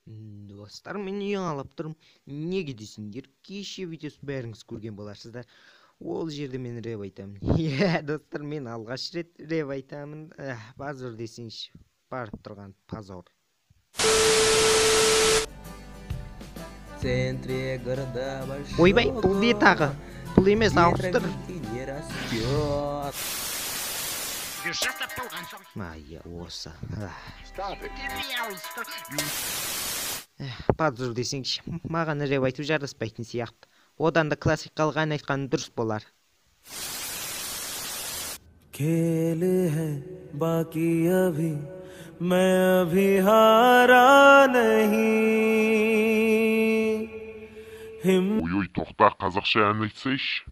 Dostlar, men яңалап тұрмын. Неге десеңдер, кеше видеосы бәріңіз көрген боларсыздар. Ол жерде мен рэп айтамын. Достар, мен алғаш рет рэп айтамын. Позор десеңші, барып тұрған позор. Центре города большого. Ойбай, бұл не тағы? Бұл емес, ауыстыр. Осы. Позор десеңші, маған рэп айту жараспайтын сияқты. Одан да классикалық ән айтқаны дұрыс болар. खेल है बाकी अभी मैं अभी हारा नहीं Ой, тоқта, қазақша ән айтсайшы.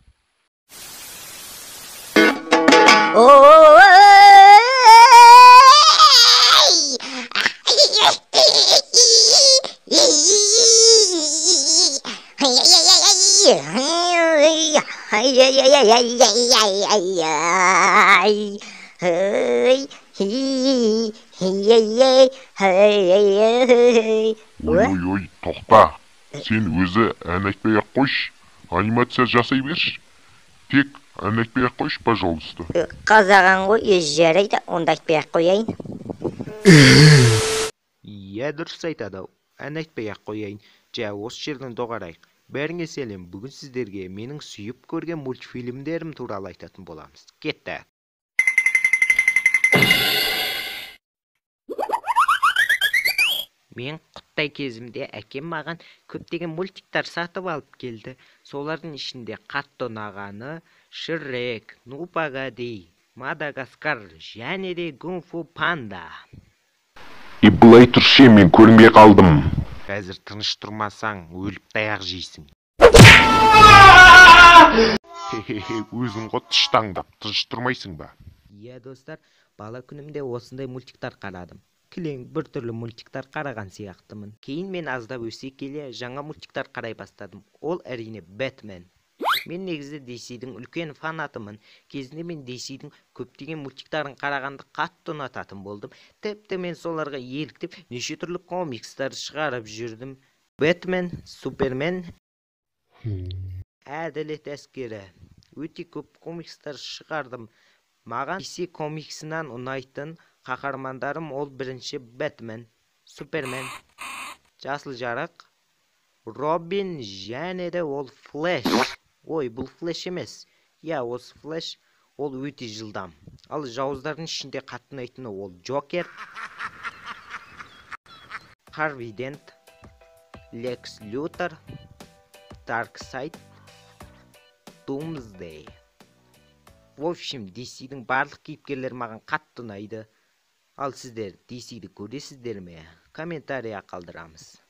Ой, тоқта. Сен өзі ән айтпай-ақ қойшы. Анимация жасай берші. Тек ән айтпай-ақ қойшы, пожалуйста. Қазаған ғой, жарайды, онда айтпай-ақ қояйын. Дұрыс айтады. Ән айтпай-ақ қояйын. Осы жерден доғарайық. Бәріңе сәлем. Бүгін сіздерге менің сүйіп көрген мультфильмдерім туралы айтатын боламыз. Кетті. Мен құттай кезімде әкем маған көптеген мультиктар сатып алып келді. Солардың ішінде қатты ұнағаны Шрек, Ну Погоди, Мадагаскар және де Кунг-фу Панда. Былай тұршы, мен көрінбей қалдым. Қазір тыныш тұрмасаң, өліп таяқ жейсің. Өзің ғой тыштаңдап, тыныш тұрмайсың ба? Достар, бала күнімде осындай мультиктар қарадым. Кілең бір түрлі мультиктар қараған сияқтымын. Кейін мен аздап өсе келе жаңа мультиктар қарай бастадым. Ол әрине Бэтмен. Мен негізі DC-дің үлкен фанатымын. Кезінде мен DC-дің көптеген мультиктарын қарағанды қатты ұнататын болдым. Тіпті мен соларға еліктеп, неше түрлі комикстар шығарып жүрдім. Бэтмен, Супермен, әділет әскері. Өте көп комикстар шығардым. Маған DC комиксінен ұнайтын қаһармандарым ол бірінші Бэтмен, Супермен, Жасыл жарық, Робин және де ол Флэш. Ой, бұл Флэш емес. Осы Флэш, ол өте жылдам. Ал жауыздардың ішінде қатты ұнайтыны ол Джокер, Харви Дент, Лекс Лютер, Дарксайд, Думсдей. В общем, DC-дің барлық кейіпкерлері маған қатты ұнайды. Ал сіздер DC-ді көресіздер ме? Комментария қалдырамыз.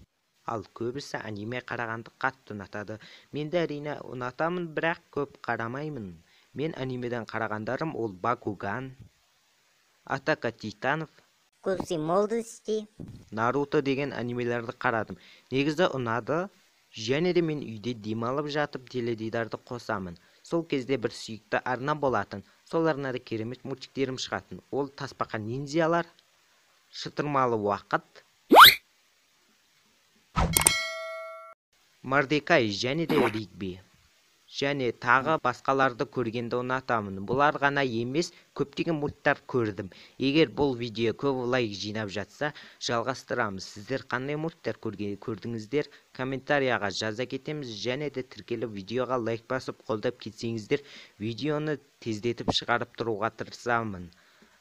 Ал көбісі аниме қарағанды қатты ұнатады. Мен де әрине ұнатамын, бірақ көп қарамаймын. Мен анимеден қарағандарым ол Бакуган, Атака Титанов, Көзі молдости, Наруто деген анимелерді қарадым. Негізі ұнады, және де мен үйде демалып жатып теледидарды қосамын. Сол кезде бір сүйікті арна болатын. Сол арнада керемет мультиктерім шығатын. Ол Тасбақа ниндзялар, Шытырмалы уақыт, Мордекай және де Ригби. Және тағы басқаларды көргенді ұнатамын. Бұлар ғана емес, көптеген мульттар көрдім. Егер бұл видео көп лайк жинап жатса, жалғастырамыз. Сіздер қандай мульттар көрдіңіздер? Комментарияға жаза кетеміз, және де тіркеліп видеоға лайк басып қолдап кетсеңіздер, видеоны тездетіп шығарып тұруға тырысамын.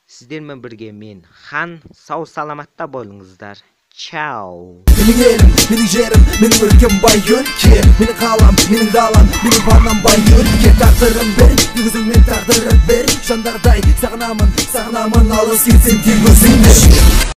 Сіздермен бірге мен Хан, сау саламатта болыңыздар. Чау. Менің елім, менің жерім, менің өлкем бай өлке. Менің қалам, менің далам, менің барнам бай өлке. Тағдырым бер, негізіңмен тағдырым бер. Жандардай сағынамын, алыс кетсем тек өзіңді.